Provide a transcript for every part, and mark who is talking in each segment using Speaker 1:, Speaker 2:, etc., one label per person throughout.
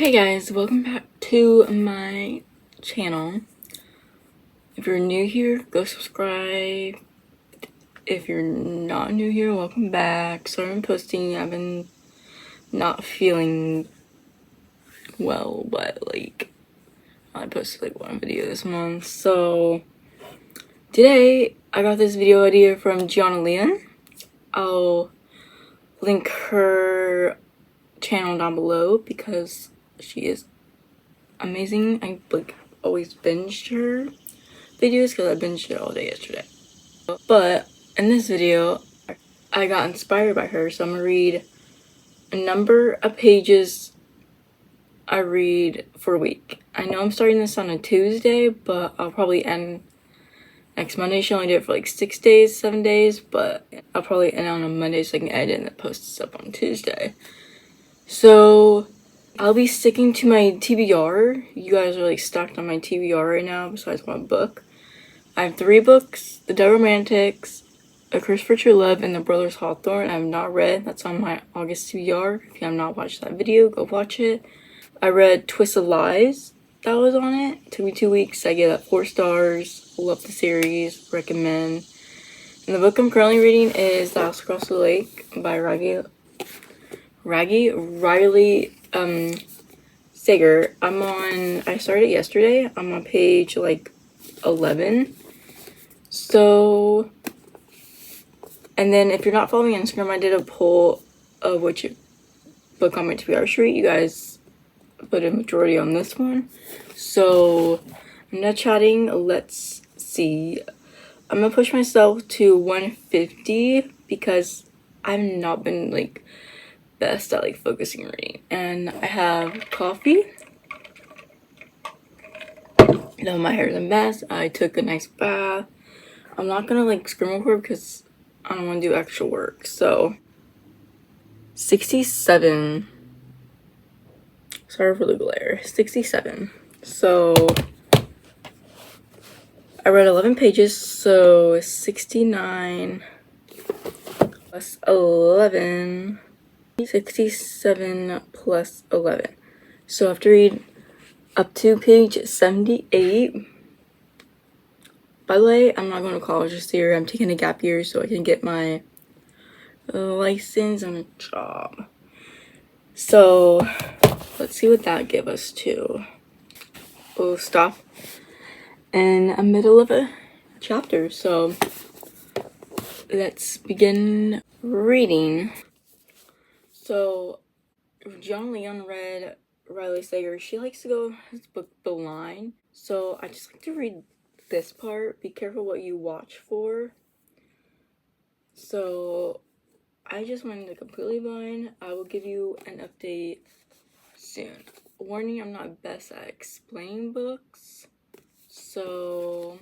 Speaker 1: Hey guys, welcome back to my channel. If you're new here, go subscribe. If you're not new here, welcome back. Sorry I'm posting, I've been not feeling well, but I posted one video this month. So today I got this video idea from Gianna Leon. I'll link her channel down below because she is amazing. I always binged her videos because I binged it all day yesterday. But in this video, I got inspired by her, so I'm gonna read a number of pages I read for a week. I know I'm starting this on a Tuesday, but I'll probably end next Monday. She only did it for 6 days, 7 days, but I'll probably end on a Monday so I can edit and post this up on Tuesday. So I'll be sticking to my TBR. You guys are stuck on my TBR right now besides one book. I have 3 books: The Dead Romantics, A Curse for True Love, and The Brothers Hawthorne. I have not read. That's on my August TBR. If you have not watched that video, go watch it. I read Twist of Lies. That was on it. It took me 2 weeks. I gave that 4 stars. Love the series. Recommend. And the book I'm currently reading is The House Across the Lake by Riley Sager. I started yesterday. I'm on page 11. So, and then if you're not following me on Instagram, I did a poll of which book on my TBR street. You guys put a majority on this one. So, I'm not chatting. Let's see. I'm gonna push myself to 150 because I've not been best at focusing reading. And I have coffee. No, my hair's a mess. I took a nice bath. I'm not gonna screen record because I don't want to do extra work. So 67. Sorry for the glare. 67. So I read 11 pages. So 69 plus 11. 67 plus 11. So I have to read up to page 78. By the way, I'm not going to college this year. I'm taking a gap year so I can get my license and a job. So let's see what that gives us to. We'll stop in the middle of a chapter. So let's begin reading. So Gianna Leon read Riley Sager. She likes to go his book The Line. So I just like to read this part. Be careful what you watch for. So I just went completely blind. I will give you an update soon. Warning, I'm not best at explaining books. So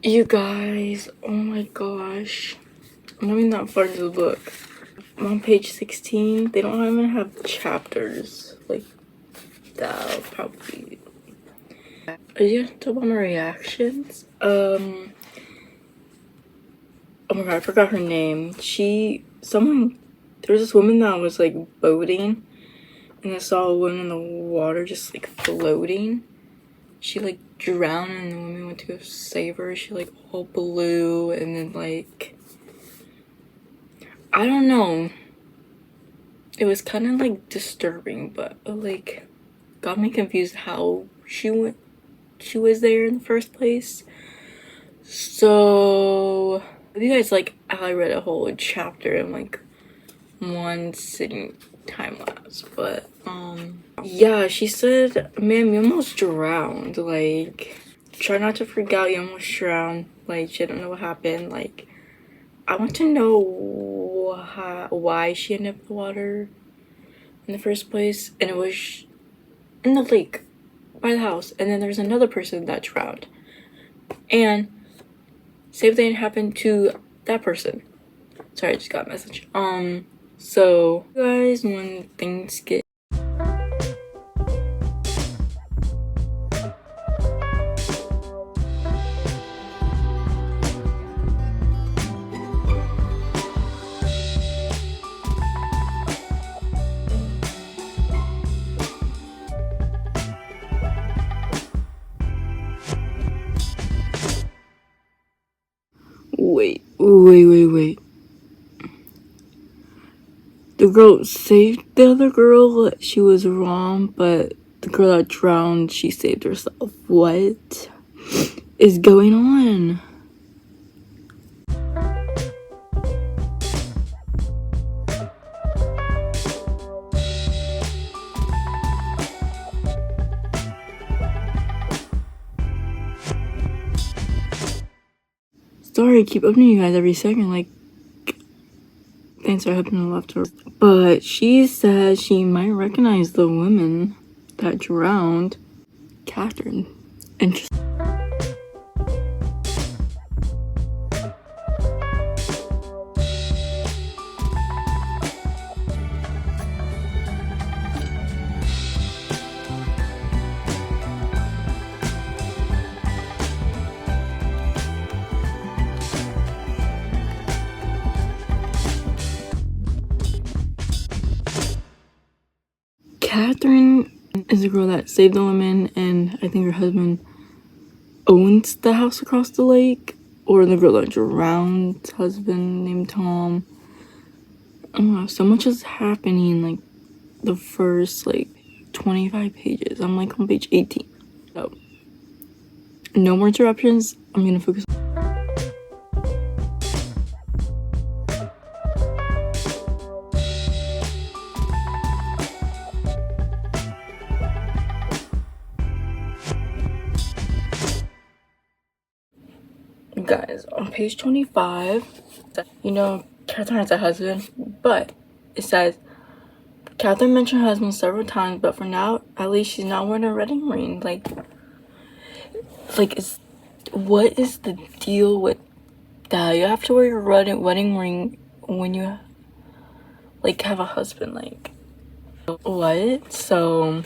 Speaker 1: You guys, oh my gosh. I'm not even that far into the book. I'm on page 16. They don't even have chapters. Like, that probably. Are you gonna talk about my reactions? Oh my god, I forgot her name. There was this woman that was like boating, and I saw a woman in the water just like floating. She like drowned, and the woman went to go save her. She like all blue, and then like, I don't know. It was kind of like disturbing, but like got me confused how she was there in the first place. So if you guys like, I read a whole chapter in like one sitting time lapse, but yeah, she said, ma'am, you almost drowned. Like, try not to freak out, you almost drowned. Like, she didn't know what happened. Like, I want to know why she ended up in the water in the first place. And it was in the lake by the house, and then there's another person that drowned, and same thing happened to that person. Sorry, I just got a message. So guys, when things get wait. The girl saved the other girl. She was wrong, but the girl that drowned, she saved herself. What is going on? Sorry, I keep opening you guys every second. Like, things are happening left or right. But she said she might recognize the woman that drowned. Catherine. Interesting. Catherine is the girl that saved the woman, and I think her husband owns the house across the lake, or the girl that drowned, husband named Tom. Oh my gosh, so much is happening, like the first like 25 pages. I'm like on page 18. So no more interruptions. I'm gonna focus. Guys, on page 25, you know, Catherine has a husband, but it says Catherine mentioned her husband several times, but for now, at least she's not wearing a wedding ring. What is the deal with that? You have to wear your wedding ring when you like have a husband. Like, what? So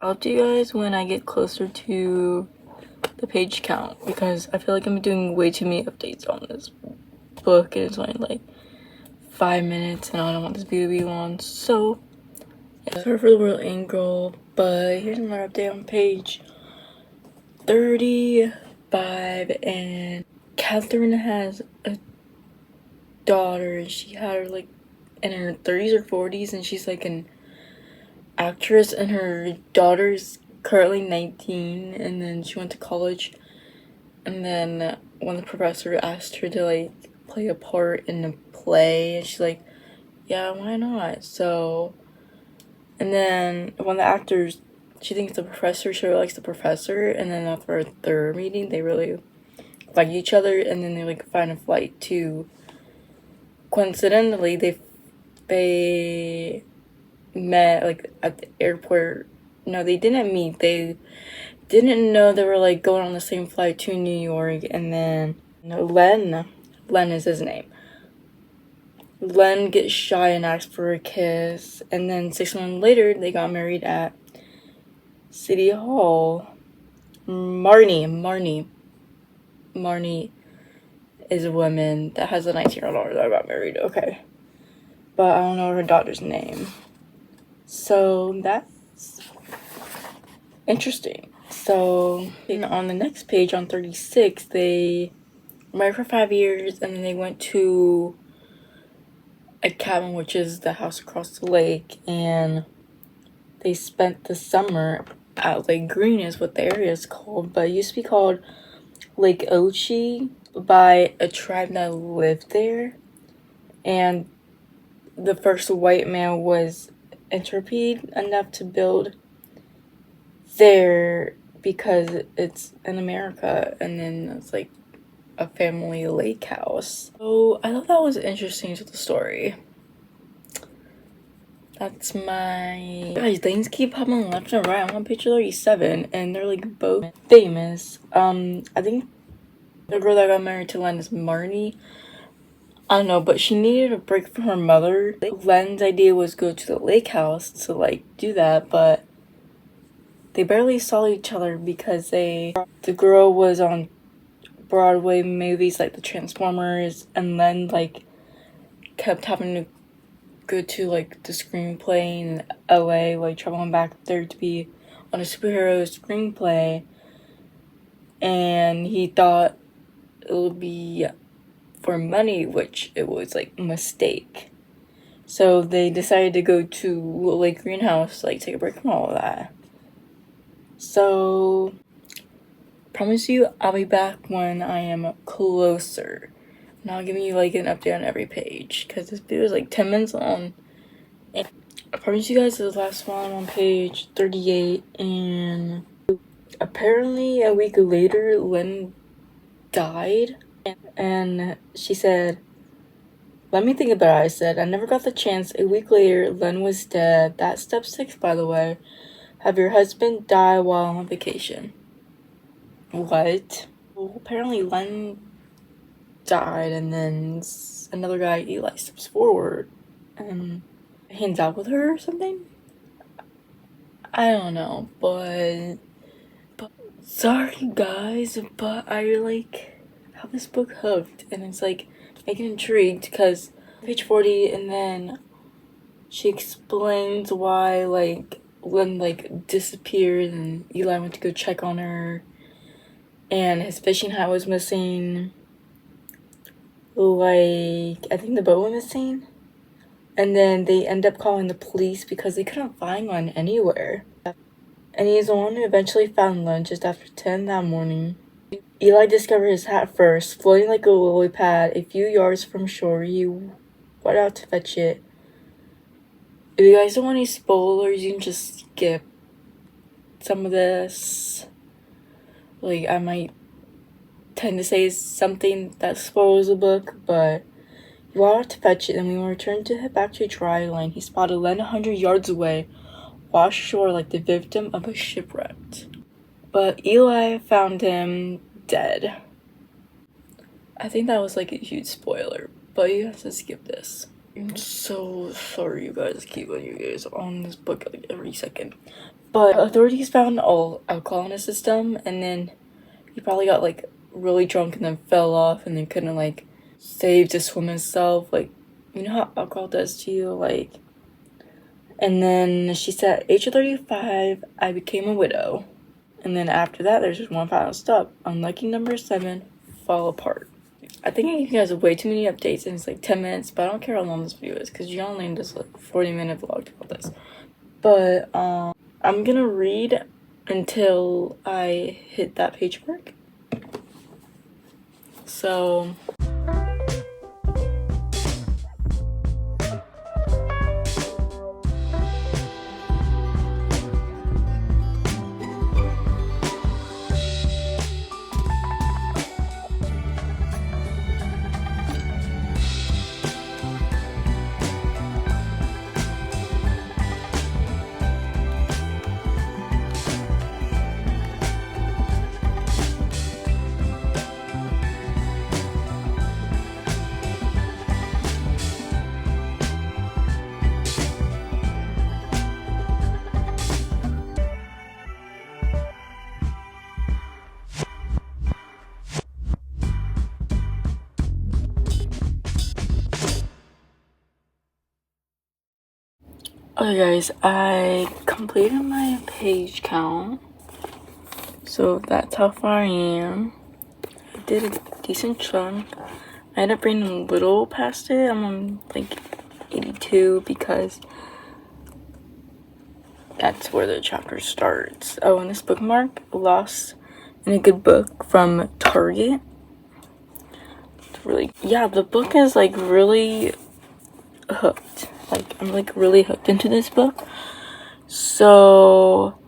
Speaker 1: I'll do you guys when I get closer to the page count, because I feel like I'm doing way too many updates on this book, and it's only like 5 minutes, and I don't want this video to be long. So yeah, sorry for the real angle, but here's another update on page 35. And Catherine has a daughter, and she had her like in her 30s or 40s, and she's like an actress, and her daughter's currently 19, and then she went to college, and then when the professor asked her to like play a part in a play, and she's like, yeah, why not? So, and then one of the actors, she thinks the professor, she really likes the professor, and then after their meeting, they really like each other, and then they like find a flight to, coincidentally, they met like at the airport. No, they didn't meet. They didn't know they were like going on the same flight to New York. And then Len is his name. Len gets shy and asks for a kiss, and then 6 months later they got married at City Hall. Marnie is a woman that has a 19-year-old daughter that got married. Okay, but I don't know her daughter's name. So that's interesting. So on the next page, on 36, they married for 5 years, and then they went to a cabin, which is the house across the lake, and they spent the summer at Lake Green is what the area is called, but it used to be called Lake Ochi by a tribe that lived there, and the first white man was intrepid enough to build there because it's in America, and then it's like a family lake house. So I thought that was interesting to the story. That's my... Guys, things keep popping left and right. I'm on page 37, and they're like both famous. I think the girl that got married to Len is Marnie. I don't know, but she needed a break from her mother. Len's idea was go to the lake house to like do that, but they barely saw each other because the girl was on Broadway movies like the Transformers, and Len like kept having to go to like the screenplay in LA, like traveling back there to be on a superhero screenplay, and he thought it would be for money, which it was like a mistake. So they decided to go to Lake Greenhouse, like take a break from all of that. So promise you I'll be back when I am closer. And I'll give you like an update on every page, because this video is like 10 minutes long. And I promise you guys the last one on page 38, and apparently a week later Len died, and she said, "Let me think about it," I said. "I never got the chance." A week later, Len was dead. That's step 6, by the way. Have your husband die while on vacation. What? Well, apparently Len died, and then another guy, Eli, steps forward and hangs out with her or something. I don't know, but sorry guys, but I like how this book hooked, and it's like making intrigued, because page 40, and then she explains why like Len like disappeared, and Eli went to go check on her, and his fishing hat was missing. Like, I think the boat was missing, and then they end up calling the police because they couldn't find one anywhere. And he's the one who eventually found Len just after 10 that morning. Eli discovered his hat first, floating like a lily pad a few yards from shore. He went out to fetch it. If you guys don't want any spoilers, you can just skip some of this. Like, I might tend to say something that spoils the book, but he went out to fetch it, and when we returned to head back to dry line, he spotted Len 100 yards away, washed ashore like the victim of a shipwreck. But Eli found him dead. I think that was like a huge spoiler, but you have to skip this. I'm so sorry you guys keep on you guys on this book like every second. But authorities found all alcohol in his system, and then he probably got like really drunk and then fell off, and then couldn't like save to swim himself. Like, you know how alcohol does to you, like. And then she said, age of 35, I became a widow. And then after that, there's just one final step. Unlucky number 7, fall apart. I think I gave you guys way too many updates, and it's like 10 minutes, but I don't care how long this video is, because you only need this like 40-minute vlog about this. But I'm gonna read until I hit that page mark. So Okay guys, I completed my page count, so that's how far I am. I did a decent chunk. I ended up being a little past it. I'm on like 82 because that's where the chapter starts. Oh, and this bookmark, Lost in a Good Book from Target. It's really, yeah, the book is like really hooked. Like, I'm like really hooked into this book. So,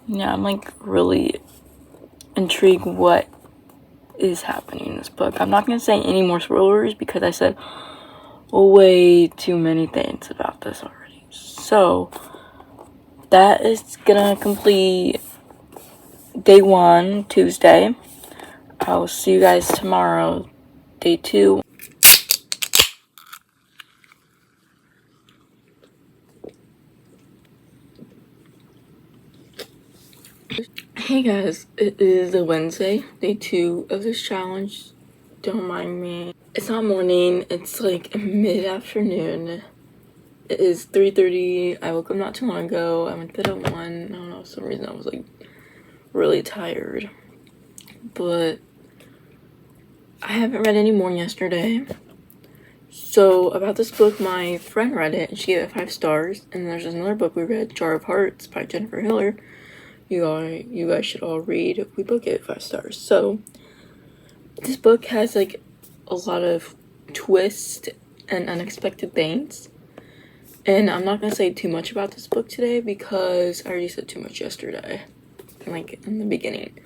Speaker 1: yeah, I'm like really intrigued what is happening in this book. I'm not gonna say any more spoilers because I said way too many things about this already. So, that is gonna complete day 1, Tuesday. I'll see you guys tomorrow, day 2. Hey guys, it is a Wednesday, day 2 of this challenge. Don't mind me. It's not morning, it's like mid-afternoon. It is 3:30. I woke up not too long ago. I went to bed at 1. I don't know, for some reason I was like really tired. But I haven't read any more yesterday. So about this book, my friend read it and she gave it 5 stars. And there's another book we read, Jar of Hearts by Jennifer Hiller. You guys should all read. We both gave it 5 stars. So this book has like a lot of twists and unexpected things. And I'm not gonna say too much about this book today because I already said too much yesterday, like in the beginning.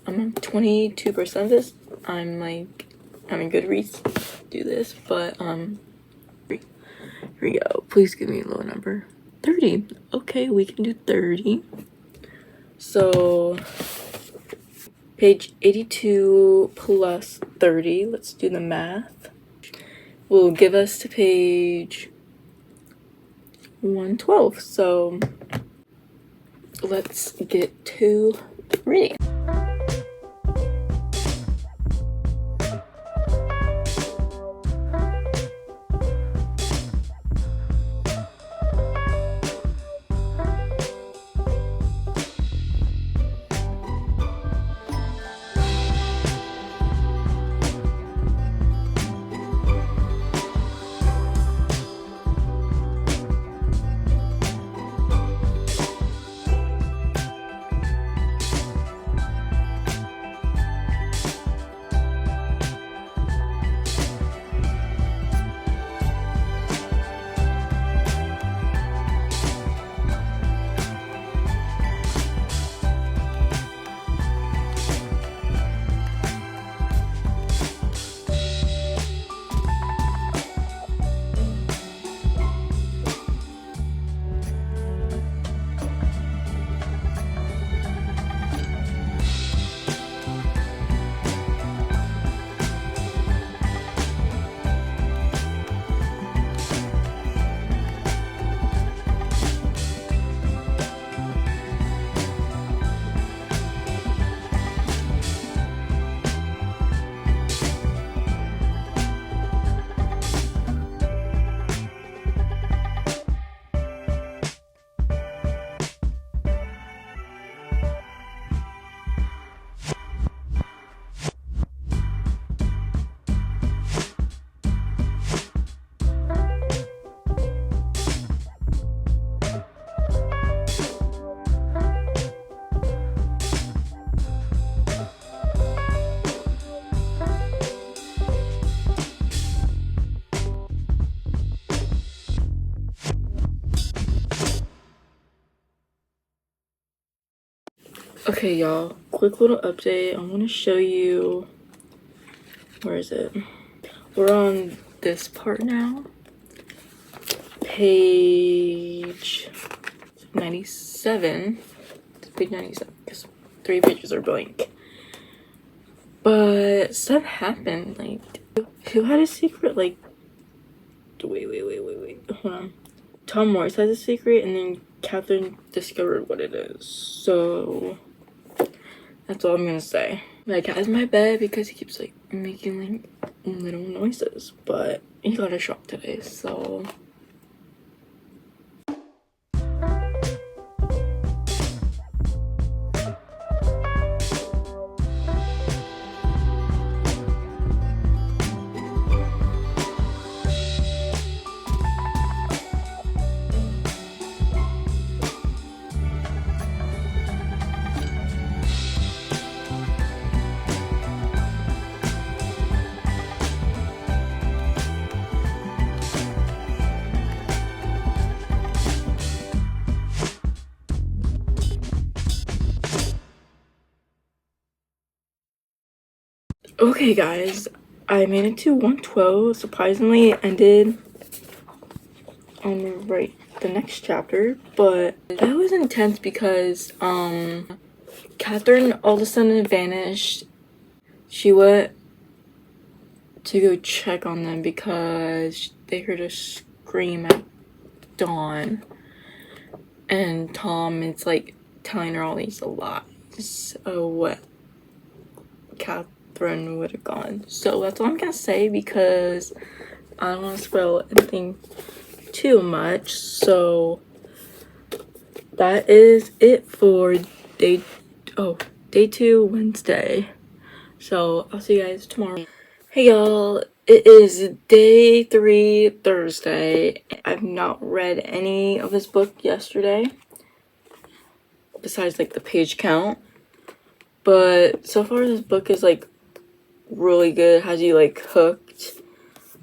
Speaker 1: I'm on 22% of this. I'm in Goodreads do this, but here we go. Please give me a low number. 30. Okay, we can do 30. So page 82 plus 30. Let's do the math. Will give us to page 112. So let's get to reading. Okay, y'all, quick little update. I want to show you, where is it? We're on this part now. Page 97. It's page 97 because 3 pages are blank. But stuff happened. Like, who had a secret? Like, wait. Hold on. Tom Morris has a secret, and then Catherine discovered what it is. So that's all I'm gonna say. My cat's in my bed because he keeps like making like little noises, but he got a shock today, so Okay, guys, I made it to 112. Surprisingly, it ended on the next chapter, but that was intense because Catherine all of a sudden vanished. She went to go check on them because they heard a scream at dawn, and Tom is like telling her all these lies of what Catherine would have gone. So that's all I'm gonna say because I don't want to spoil anything too much. So that is it for day 2 Wednesday. So I'll see you guys tomorrow. Hey y'all, it is day 3 Thursday. I've not read any of this book yesterday besides like the page count, but so far this book is like really good. It has you like hooked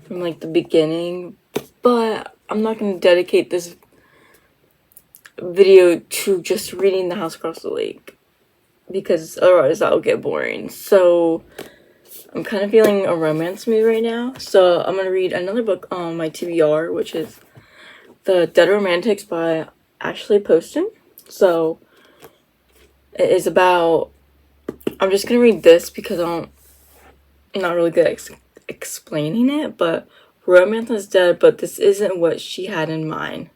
Speaker 1: from like the beginning, but I'm not going to dedicate this video to just reading The House Across the Lake because otherwise that'll get boring. So I'm kind of feeling a romance mood right now, so I'm going to read another book on my TBR, which is The Dead Romantics by Ashley Poston. So it is about, I'm just going to read this because I'm not really good at explaining it, but romance is dead, but this isn't what she had in mind.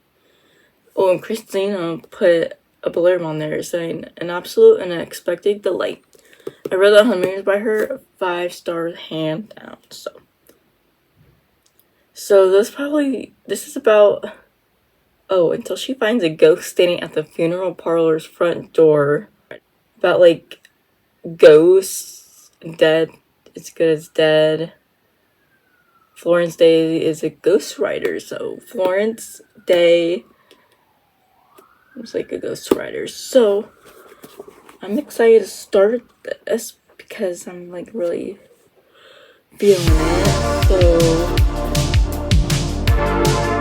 Speaker 1: Oh, and Christina put a blurb on there saying, an absolute and unexpected delight. I read The Hummingbirds by her, 5-star hand down. So this is about, until she finds a ghost standing at the funeral parlor's front door. About like ghosts, dead, as good as dead. Florence Day is a ghostwriter, so Florence Day was like a ghostwriter. So I'm excited to start this because I'm like really feeling it. So,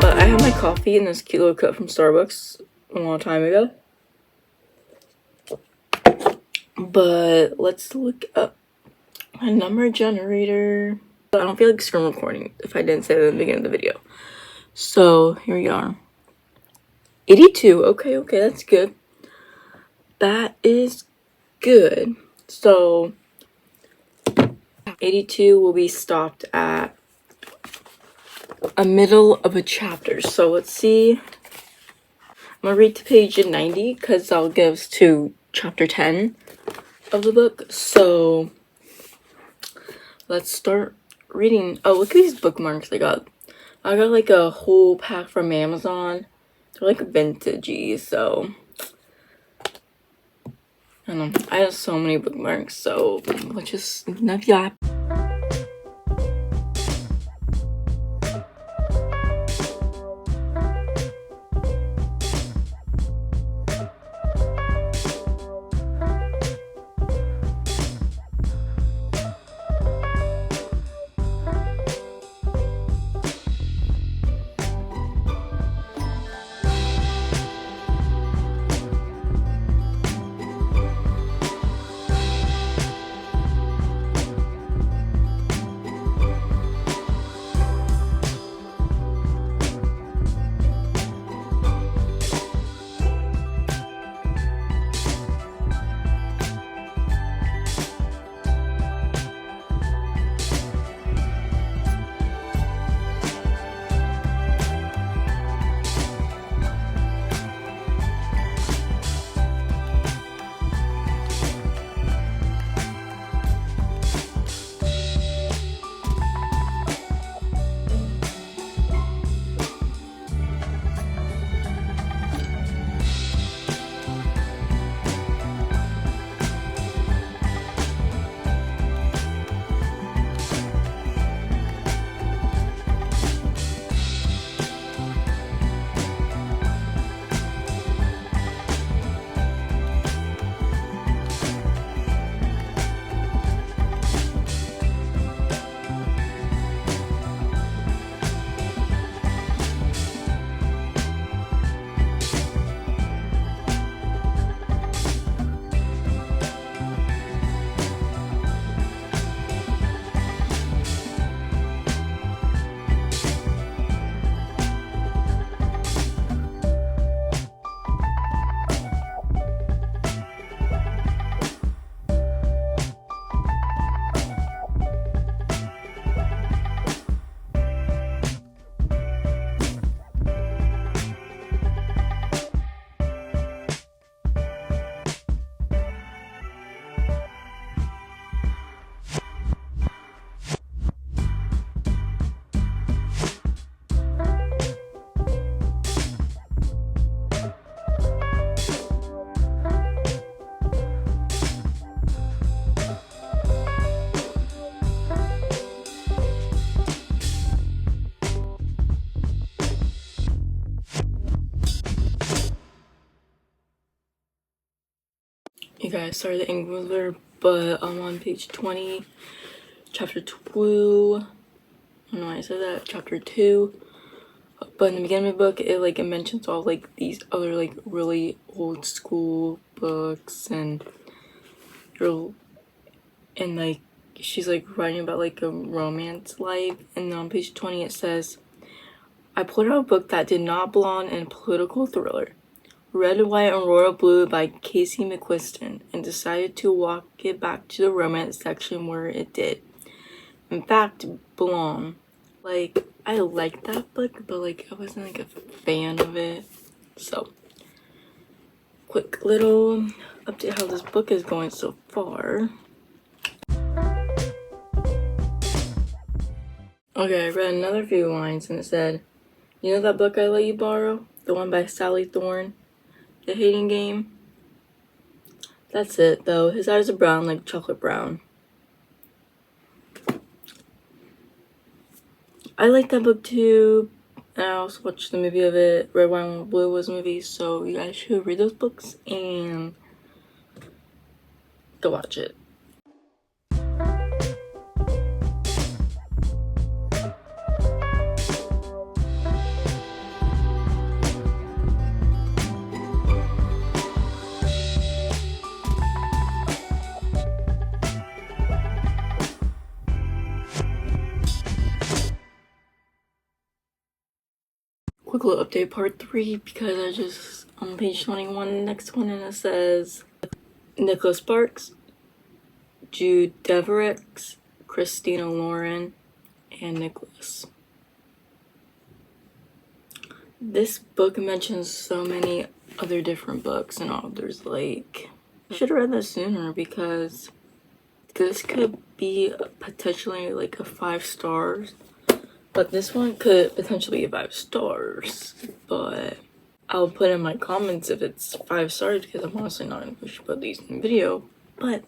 Speaker 1: but I have my coffee in this cute little cup from Starbucks a long time ago. But let's look up my number generator. I don't feel like screen recording if I didn't say that at the beginning of the video. So here we are. 82. Okay, that's good. That is good. So 82 will be stopped at a middle of a chapter. So let's see. I'm gonna read to page 90 because that'll give us to chapter 10 of the book. So let's start reading. Oh, look at these bookmarks I got. I got like a whole pack from Amazon. They're like vintagey, so I don't know. I have so many bookmarks, so let's just navigate. I started the English, but I'm on page 20, chapter 2. I don't know why I said that, chapter 2. But in the beginning of the book, it mentions all like these other like really old school books, and like she's like writing about like a romance life. And then on page 20 it says, I pulled out a book that did not belong in a political thriller, Red, White, and Royal Blue by Casey McQuiston, and decided to walk it back to the romance section where it did, in fact, belong. Like, I liked that book, but like I wasn't like a fan of it. So, quick little update how this book is going so far. Okay, I read another few lines and it said, you know that book I let you borrow? The one by Sally Thorne? The Hating Game? That's it, though. His eyes are brown, like chocolate brown. I like that book too. And I also watched the movie of it. Red, White, and Blue was a movie, so you guys should read those books and go watch it. Quick little update, part 3, because I just on page 21, the next one, and it says Nicholas Sparks, Jude Deverex, Christina Lauren, and Nicholas. This book mentions so many other different books and authors. Like, I should have read this sooner because this could be potentially like a 5 stars. But this one could potentially be 5 stars. But I'll put in my comments if it's 5 stars because I'm honestly not going to put these in the video. But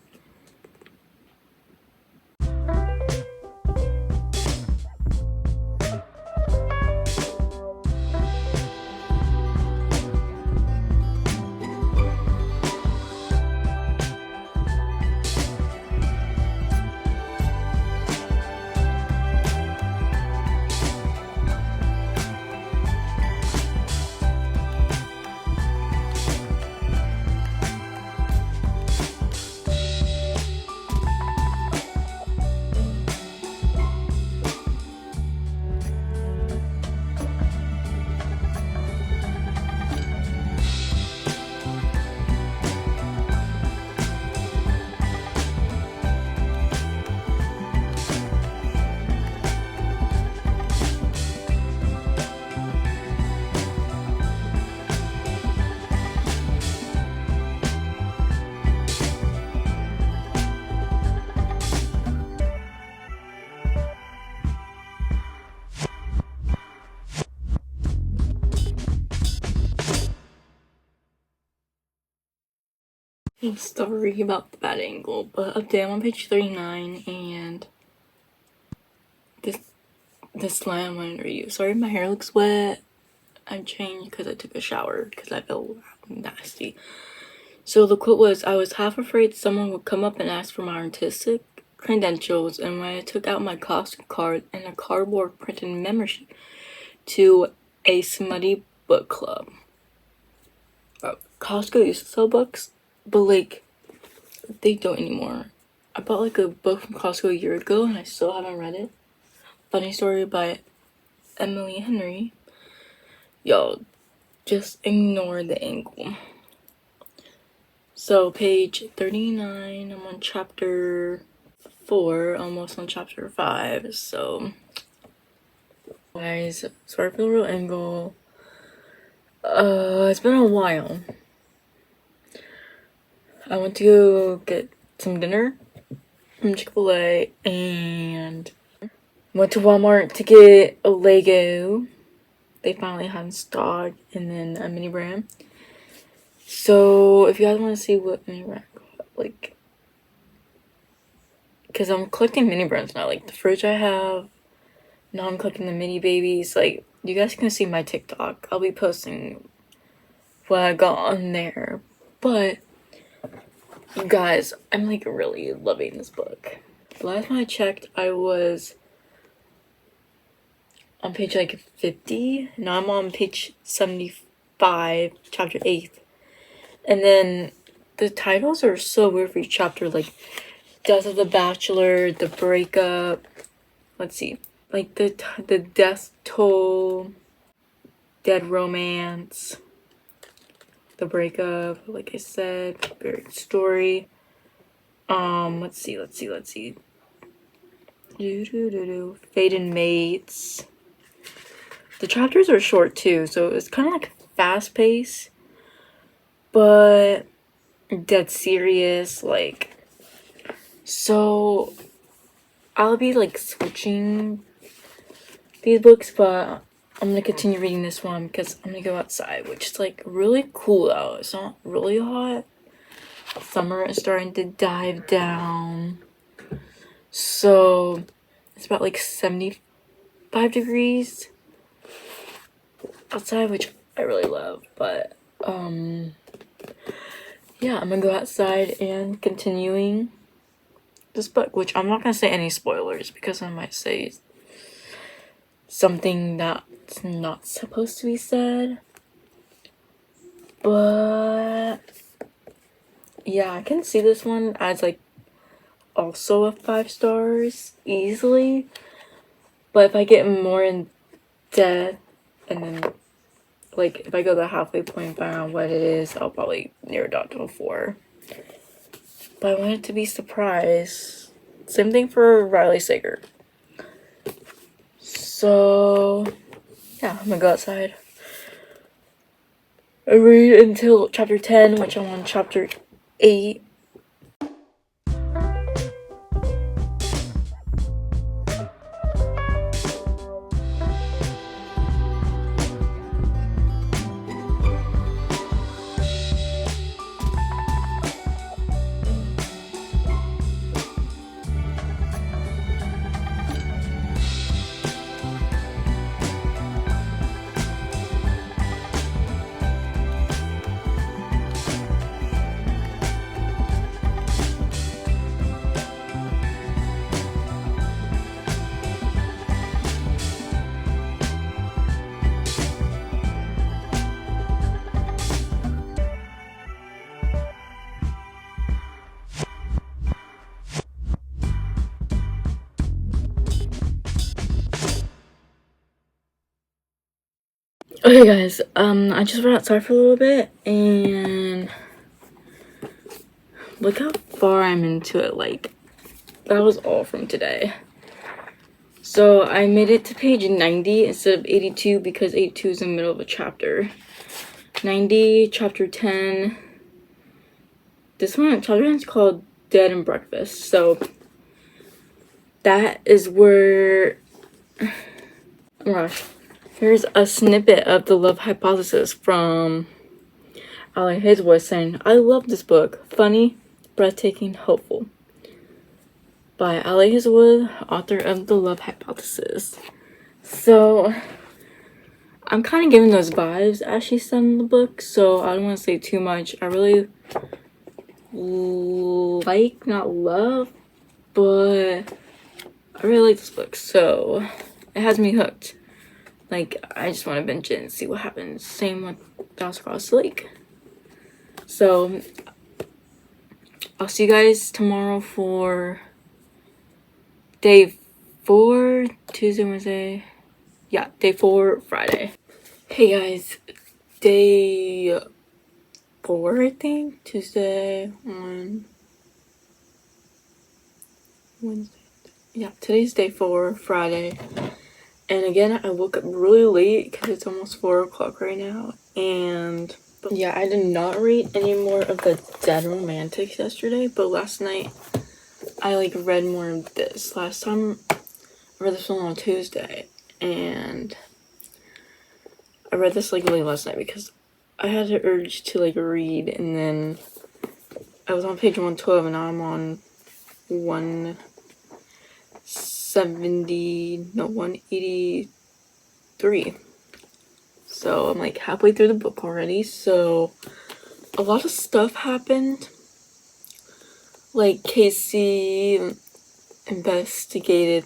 Speaker 1: story about the bad angle. But update, I'm on page 39, and this line I'm going to read you. Sorry, my hair looks wet. I changed because I took a shower because I felt nasty. So the quote was, I was half afraid someone would come up and ask for my artistic credentials, and when I took out my Costco card and a cardboard printed membership to a smutty book club. Costco used to sell books, but like they don't anymore. I bought like a book from Costco a year ago and I still haven't read it. Funny story by Emily Henry. Y'all, just ignore the angle. So page 39, I'm on chapter 4, almost on chapter 5. So guys, sorry for the real angle. It's been a while. I went to go get some dinner from Chick-fil-A and went to Walmart to get a Lego. They finally had in stock, and then a mini brand. So if you guys want to see what mini brand I got, like, because I'm collecting mini brands now, like the fridge I have. Now I'm collecting the mini babies. Like, you guys can see my TikTok. I'll be posting what I got on there. But You guys, I'm like really loving this book. Last time I checked, I was on page like 50. Now I'm on page 75, chapter 8. And then the titles are so weird for each chapter, like Death of the Bachelor, The Breakup. Let's see, like the Death Toll, Dead Romance, The Breakup, like I said, Buried Story. Let's see. Fate and Mates. The chapters are short too, so it's kind of like fast paced, but dead serious. Like, so I'll be like switching these books, but I'm gonna continue reading this one because I'm gonna go outside, which is like really cool out. It's not really hot. Summer is starting to dive down, so it's about like 75 degrees outside, which I really love. But yeah, I'm gonna go outside and continuing this book, which I'm not gonna say any spoilers because I might say something that's not supposed to be said. But yeah, I can see this one as like also a 5 stars easily. But if I get more in depth and then like if I go the halfway point and find out what it is, I'll probably narrow it down to a 4. But I want it to be surprise. Same thing for Riley Sager. So yeah, I'm gonna go outside. I read until chapter 10, which I'm on chapter 8. Okay guys, I just went outside for a little bit and look how far I'm into it. Like, that was all from today. So I made it to page 90 instead of 82 because 82 is in the middle of a chapter. 90, chapter 10. This one, chapter 10 is called Dead and Breakfast. So that is where, oh my gosh, here's a snippet of the love hypothesis from Ali Hazelwood saying, "I love this book. Funny, breathtaking, hopeful." By Ali Hazelwood, author of The Love Hypothesis. So I'm kind of getting those vibes as she said in the book, so I don't want to say too much. I really like, not love, but I really like this book, so it has me hooked. Like, I just want to binge it and see what happens. Same with House Across the Lake. So I'll see you guys tomorrow for day 4, Tuesday, Wednesday. Yeah, day 4, Friday. Hey guys, day 4, I think. Tuesday, on Wednesday. Yeah, today's day 4, Friday. And again, I woke up really late because it's almost 4 o'clock right now. And yeah, I did not read any more of the Dead Romantics yesterday, but last night I like read more of this. Last time I read this one on Tuesday, and I read this like late last night because I had the urge to like read, and then I was on page 112 and now I'm on 183. So I'm like halfway through the book already. So a lot of stuff happened. like Casey investigated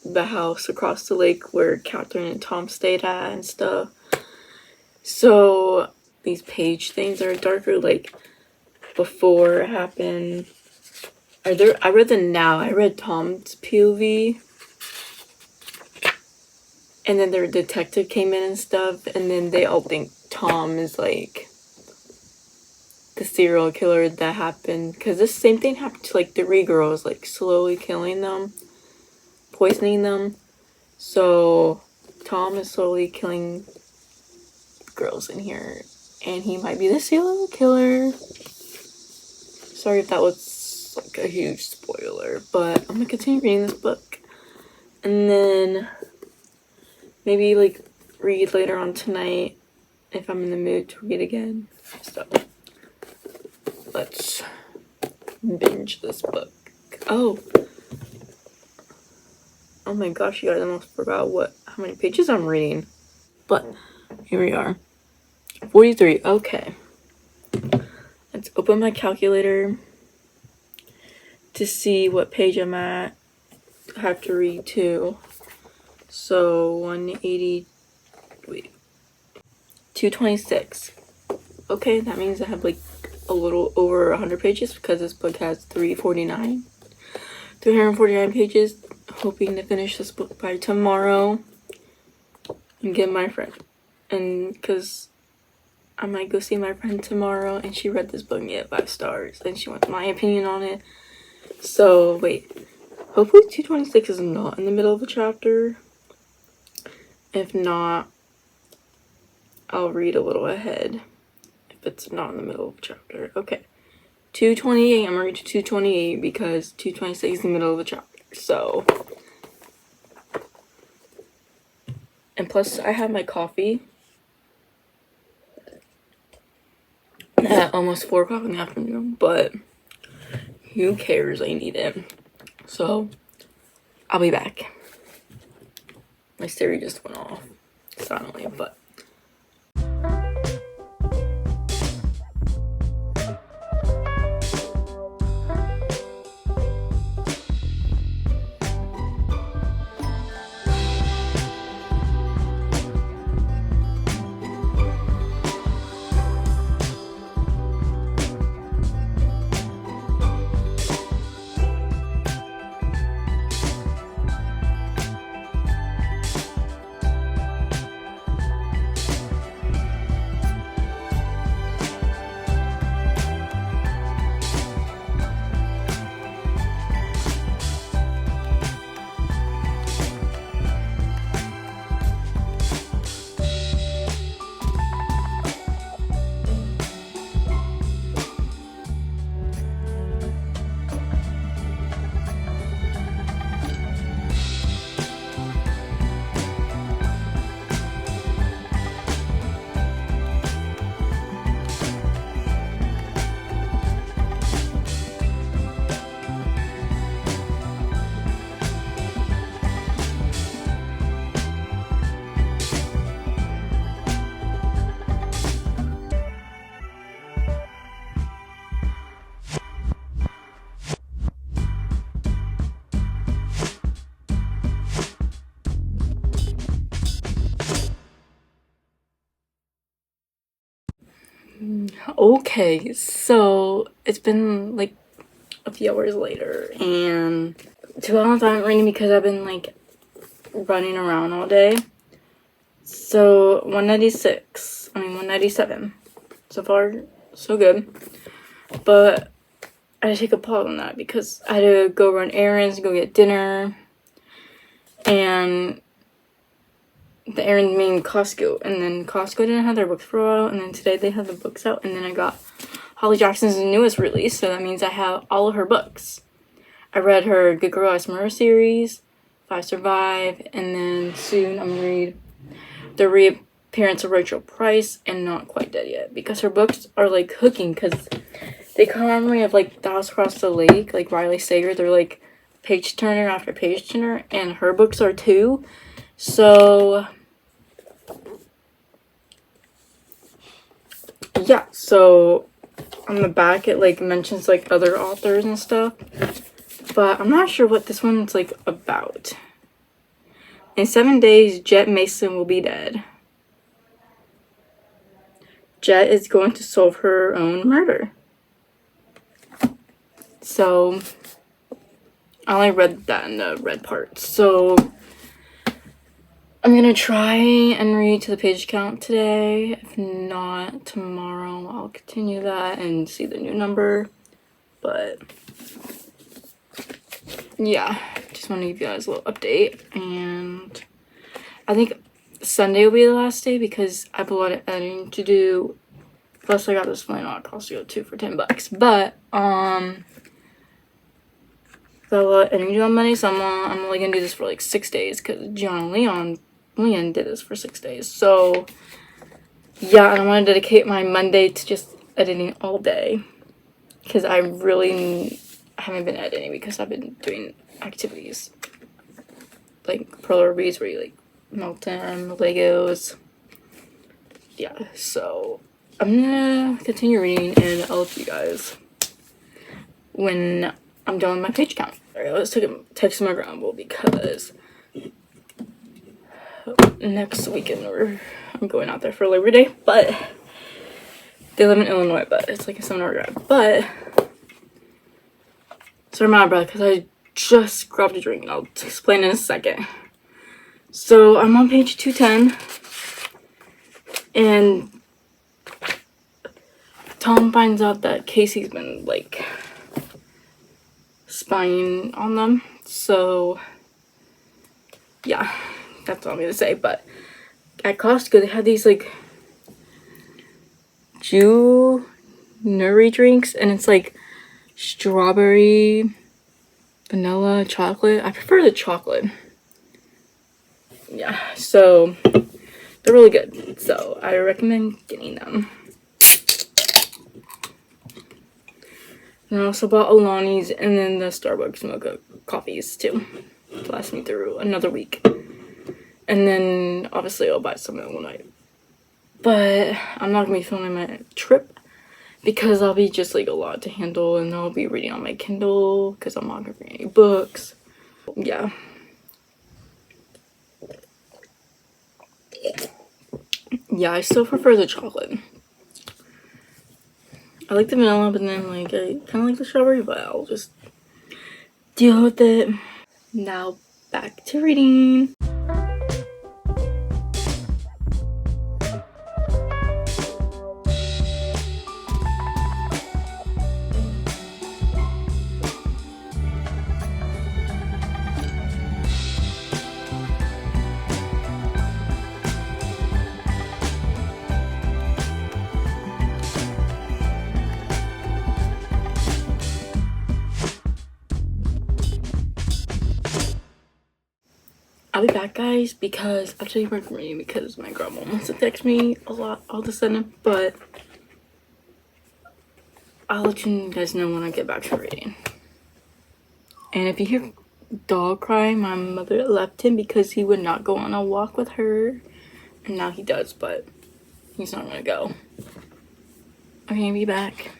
Speaker 1: the house across the lake where Catherine and Tom stayed at and stuff. So these page things are darker, like before it happened. I read the now. I read Tom's POV. And then their detective came in and stuff, and then they all think Tom is like the serial killer that happened. Because this same thing happened to like 3 girls, like slowly killing them, poisoning them. So Tom is slowly killing girls in here, and he might be the serial killer. Sorry if that was like a huge spoiler, but I'm gonna continue reading this book. And then maybe like read later on tonight if I'm in the mood to read again. So let's binge this book. Oh my gosh, you guys, I almost forgot how many pages I'm reading. But here we are. 43. Okay. Let's open my calculator to see what page I'm at. I have to read 2. So 180. Wait. 226. Okay, that means I have like a little over 100 pages because this book has 349 pages. Hoping to finish this book by tomorrow and get my friend. And because I might go see my friend tomorrow, and she read this book and gave it 5 stars, and she wants my opinion on it. So wait, hopefully 226 is not in the middle of a chapter. If not, I'll read a little ahead if it's not in the middle of a chapter. Okay, 228. I'm gonna read to 228 because 226 is in the middle of a chapter. So, and plus I have my coffee at almost 4 o'clock in the afternoon, but who cares? I need it. So I'll be back. My Siri just went off silently, but okay, so it's been like a few hours later, and to be honest, I haven't reading because I've been like running around all day. So 197. So far, so good. But I had to take a pause on that because I had to go run errands, go get dinner, and the errand mean Costco. And then Costco didn't have their books for a while, and then today they have the books out, and then I got Holly Jackson's newest release, so that means I have all of her books. I read her Good Girl I Summer series, If I Survive, and then soon I'm gonna read the reappearance of Rachel Price and Not Quite Dead Yet, because her books are like hooking because they kind of remind me of like The House Across the Lake, like Riley Sager. They're like page turner after page turner, and her books are too. So yeah, so on the back it like mentions like other authors and stuff, but I'm not sure what this one's like about. In 7 days, Jet Mason will be dead. Jet is going to solve her own murder. So I only read that in the red part, so I'm gonna try and read to the page count today. If not, tomorrow I'll continue that and see the new number. But yeah, just want to give you guys a little update. And I think Sunday will be the last day because I have a lot of editing to do. Plus I got this flannel Costco too for $10. But got a lot of editing to do on Monday, so I'm only gonna do this for like 6 days because Leon did this for 6 days. So yeah, I want to dedicate my Monday to just editing all day because I really haven't been editing because I've been doing activities like Pearl Beads where you like melt them, Legos. Yeah, so I'm gonna continue reading and I'll help you guys when I'm done with my page count. Alright, let's text my grandma because next weekend I'm going out there for Labor Day, but they live in Illinois, but it's like a 7-hour drive. But so I'm out of breath because I just grabbed a drink, and I'll explain in a second. So I'm on page 210, and Tom finds out that Casey's been like spying on them. So yeah, that's all I'm gonna say. But at Costco they had these like Nuri drinks, and it's like strawberry, vanilla, chocolate. I prefer the chocolate. Yeah, so they're really good. So I recommend getting them. And I also bought Alani's and then the Starbucks mocha coffees too to last me through another week. And then obviously I'll buy some at one night. But I'm not gonna be filming my trip because I'll be just like a lot to handle, and I'll be reading on my Kindle because I'm not gonna bring any books. Yeah. Yeah, I still prefer the chocolate. I like the vanilla, but then like I kind of like the strawberry, but I'll just deal with it. Now back to reading. I'll be back, guys, because I'll tell you where I'm reading because my grandma wants to text me a lot all of a sudden, but I'll let you guys know when I get back to reading. And if you hear dog crying, my mother left him because he would not go on a walk with her, and now he does, but he's not gonna go. Okay, be back.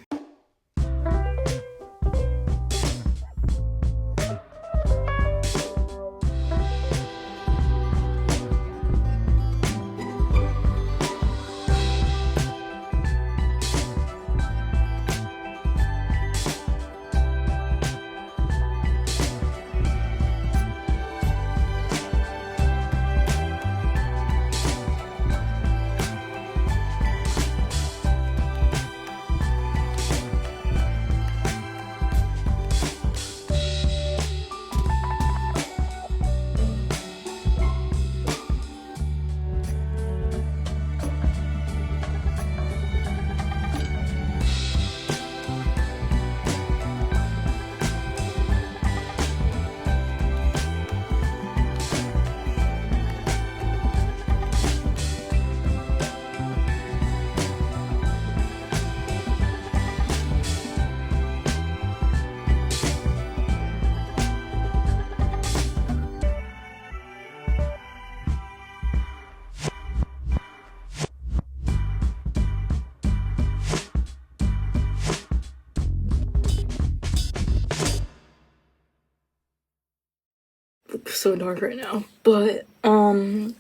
Speaker 1: look so dark right now. But I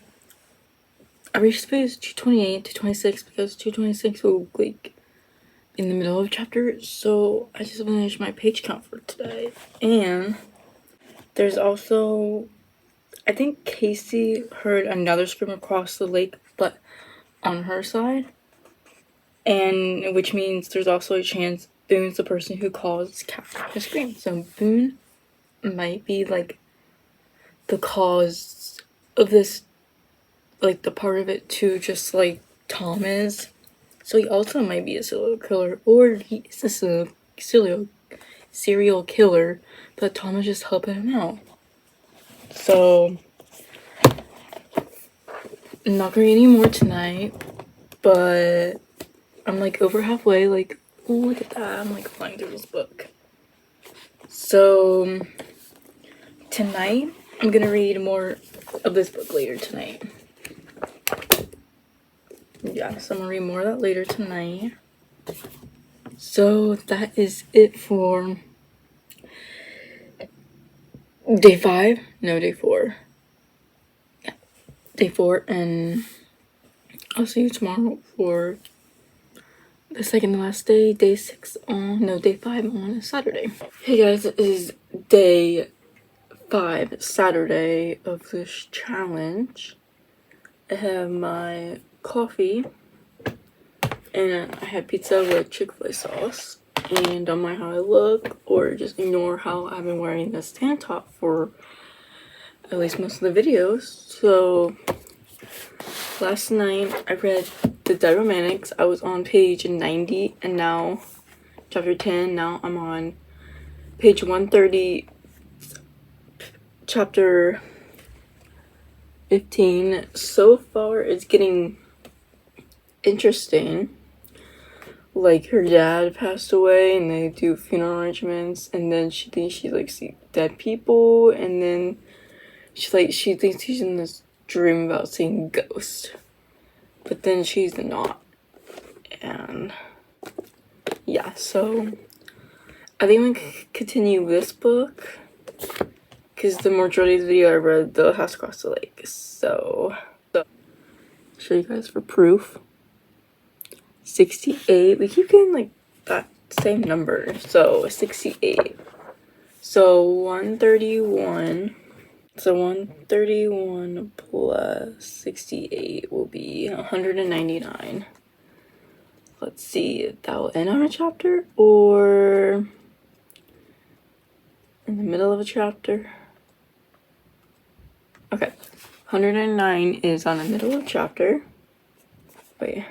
Speaker 1: reached page 228 to 26 because 226 will like in the middle of chapter. So I just finished my page count for today. And there's also, I think Casey heard another scream across the lake, but on her side. And which means there's also a chance Boone's the person who caused Catherine to scream. So Boone might be like the cause of this, like the part of it too, just like Tom is. So he also might be a serial killer, or he is a serial killer, but Tom is just helping him out. So I'm not gonna read any more tonight, but I'm like over halfway. Like, oh, look at that! I'm like flying through this book. So tonight I'm gonna read more of this book later tonight. Yeah, so I'm gonna read more of that later tonight. So that is it for day 5. No, day 4. Yeah, day 4, and I'll see you tomorrow for the second to last day, day 6 on, no, day 5 on a Saturday. Hey guys, it is day 5, Saturday of this challenge. I have my coffee, and I had pizza with Chick-fil-A sauce. And don't mind how I look, or just ignore how I've been wearing this tank top for at least most of the videos. So last night I read The Dead Romantics. I was on page 90, and now chapter 10. Now I'm on page 130, chapter 15. So far it's getting interesting. Like, her dad passed away, and they do funeral arrangements, and then she thinks she like sees dead people, and then she thinks she's in this dream about seeing ghosts, but then she's not. And yeah, so I think I'm gonna continue this book because the majority of the video I read the House Across the Lake. So show you guys for proof. 68. We keep getting like that same number. So 68. So 131. So 131 plus 68 will be 199. Let's see if that will end on a chapter or in the middle of a chapter. Okay. 199 is on the middle of a chapter. Wait.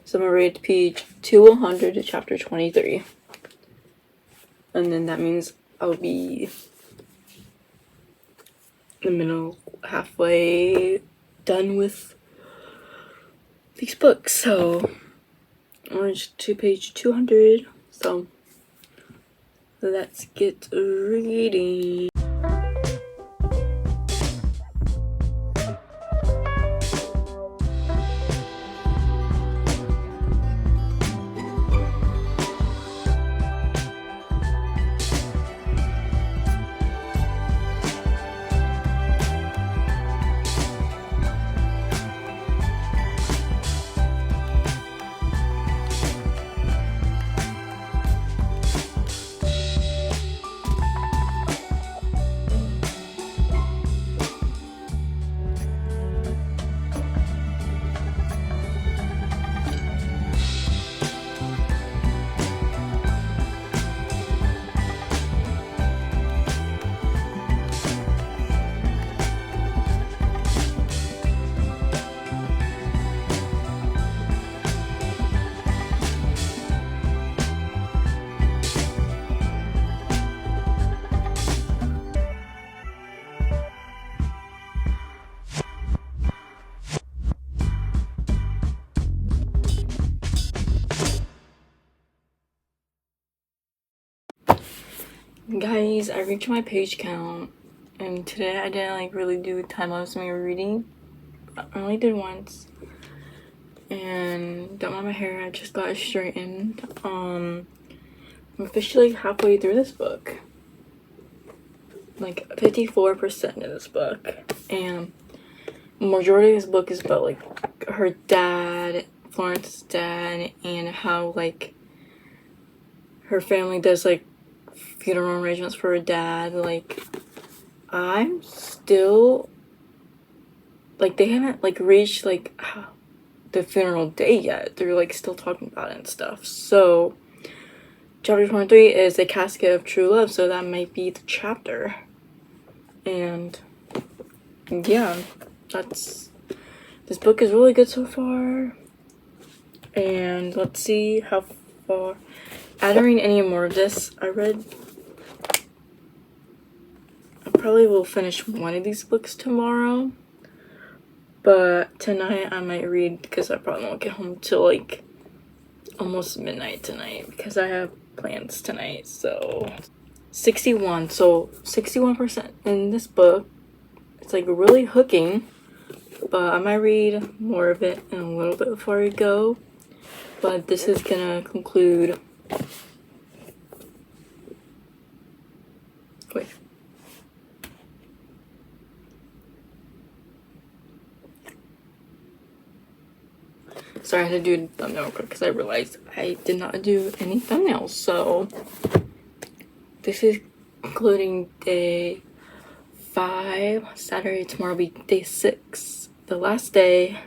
Speaker 1: So I'm gonna read page 200 to chapter 23. And then that means I'll be in the middle, halfway done with these books. So I'm to page 200. So let's get reading. Guys, I reached my page count, and today I didn't like really do time lapse me reading. I only did once, and don't mind my hair, I just got it straightened. I'm officially halfway through this book. like 54% of this book, and majority of this book is about like her dad, Florence's dad, and how like her family does like funeral arrangements for her dad. Like, I'm still like, they haven't like reached like the funeral day yet. They're like still talking about it and stuff. So chapter 23 is a casket of true love, so that might be the chapter. And yeah, this book is really good so far. And let's see how far. I don't read any more of this. I probably will finish one of these books tomorrow, but tonight I might read, because I probably won't get home till like almost midnight tonight because I have plans tonight. So 61, so 61% in this book. It's like really hooking, but I might read more of it in a little bit before I go. But this is gonna conclude. Wait. Sorry, I had to do a thumbnail real quick because I realized I did not do any thumbnails. So this is including day 5. Saturday, tomorrow will be day 6. The last day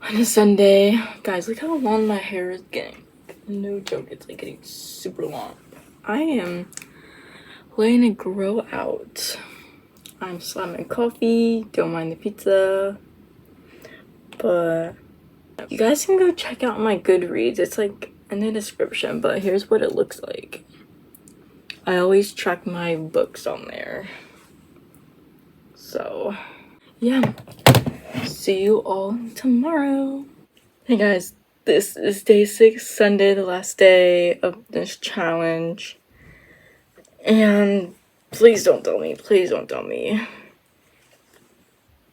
Speaker 1: on a Sunday. Guys, look how long my hair is getting. No joke, it's like getting super long. I am letting it grow out. I'm slamming coffee, don't mind the pizza. But you guys can go check out my Goodreads. It's like in the description, but here's what it looks like. I always track my books on there. So yeah, see you all tomorrow. Hey guys, this is day 6, Sunday, the last day of this challenge. And please don't tell me,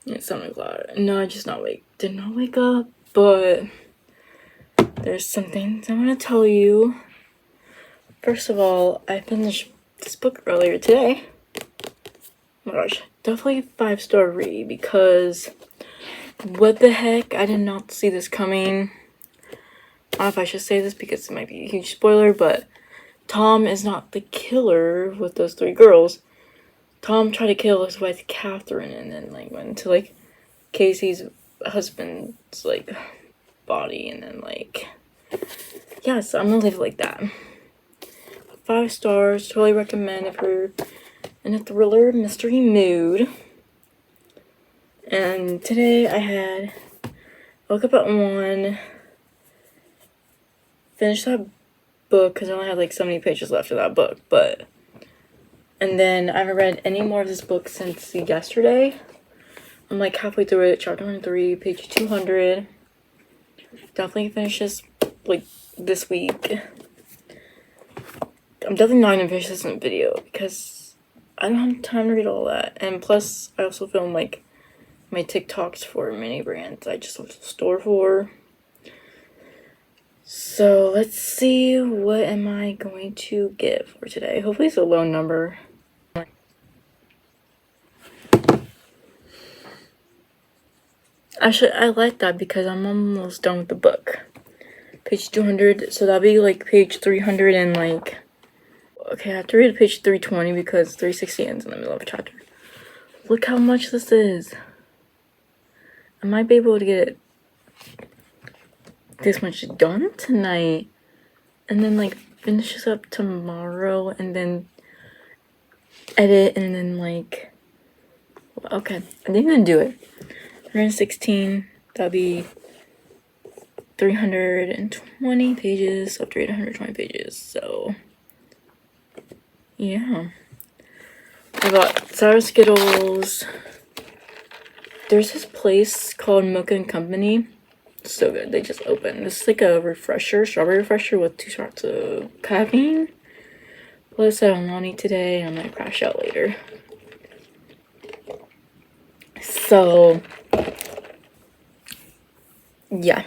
Speaker 1: It's 7 o'clock. No, I just did not wake up, but there's some things I'm gonna tell you. First of all, I finished this book earlier today. Oh my gosh, definitely a 5-star read, because what the heck, I did not see this coming. I don't know if I should say this because it might be a huge spoiler, but Tom is not the killer with those 3 girls. Tom tried to kill his wife Catherine and then like went into like Casey's husband's like body, and then like, yeah, so I'm gonna leave it like that. 5 stars, totally recommend if you're in a thriller mystery mood. And today I woke up at 1, finished that book because I only had like so many pages left of that book, and then I haven't read any more of this book since yesterday. I'm like halfway through it, chapter 23, page 200. Definitely finish this like this week. I'm definitely not gonna finish this in a video because I don't have time to read all that. And plus, I also film like my TikToks for mini brands I just went to the store for. So let's see, what am I going to get for today? Hopefully it's a low number. Actually, I like that because I'm almost done with the book. Page 200, so that'll be like page 300 and like... Okay, I have to read page 320 because 360 ends in the middle of a chapter. Look how much this is. I might be able to get this much done tonight. And then like finish this up tomorrow and then edit and then like... Okay, I think I'm gonna do it. 116, that'll be 320 pages, up to 820 pages, so yeah. I got sour Skittles. There's this place called Mocha and Company. It's so good, they just opened. This is like a refresher, strawberry refresher with 2 shots of caffeine. Plus I don't want to eat today, I'm gonna crash out later. So yeah,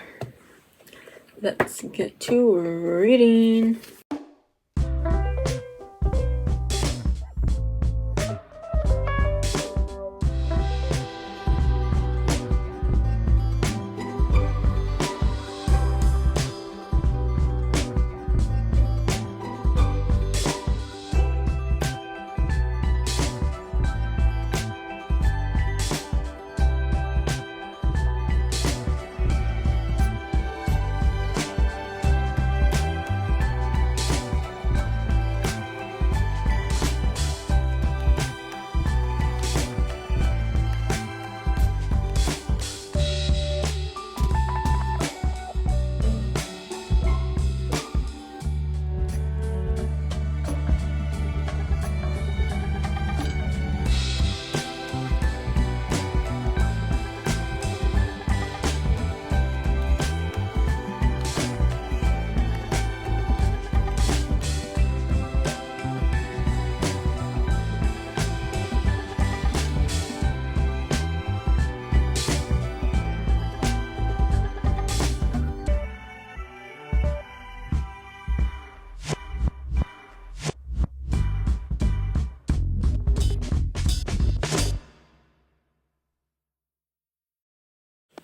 Speaker 1: let's get to reading.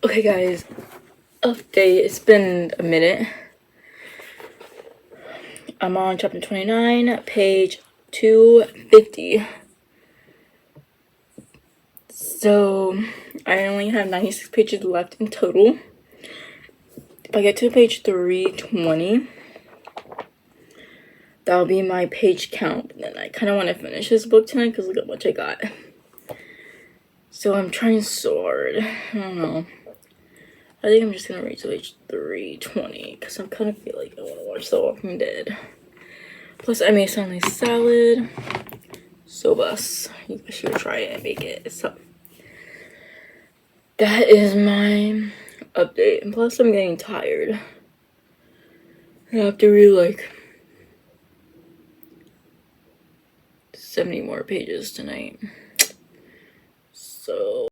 Speaker 1: Okay guys, update. It's been a minute. I'm on chapter 29, page 250. So I only have 96 pages left in total. If I get to page 320, that'll be my page count. And then I kind of want to finish this book tonight because look at what I got. So I'm trying so hard. I don't know. I think I'm just gonna read to page 320 because I kind of feel like I want to watch The Walking Dead. Plus, I made some nice salad. So bus. You guys should try it and make it. So that is my update. And plus, I'm getting tired. I have to read like 70 more pages tonight. So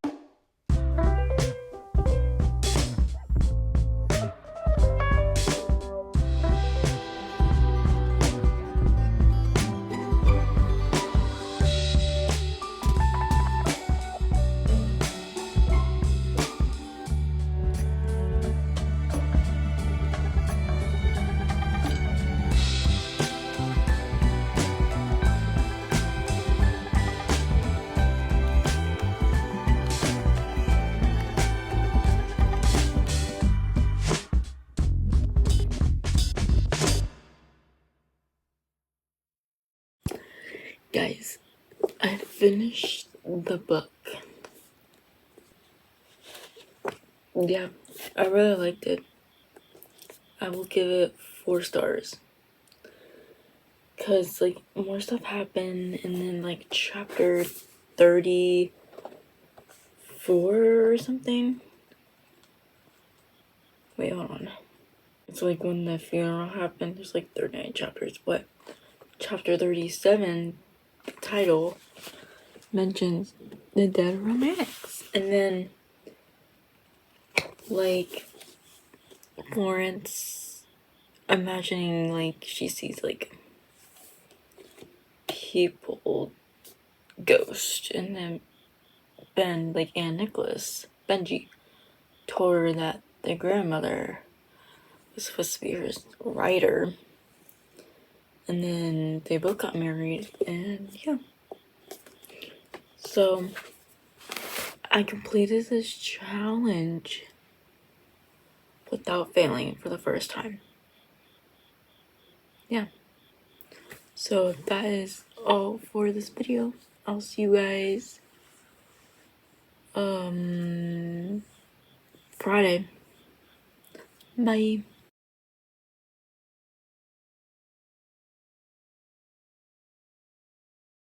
Speaker 1: guys, I finished the book. Yeah, I really liked it. I will give it 4 stars. Cause like more stuff happened, and then like chapter 34 or something. Wait, hold on. It's like when the funeral happened. There's like 39 chapters, but chapter 37, the title, mentions the dead romance. And then like Florence imagining like she sees like people ghost, and then Ben, like Aunt Nicholas, Benji, told her that their grandmother was supposed to be her writer. And then they both got married, and yeah. So I completed this challenge without failing for the first time. Yeah. So that is all for this video. I'll see you guys Friday. Bye.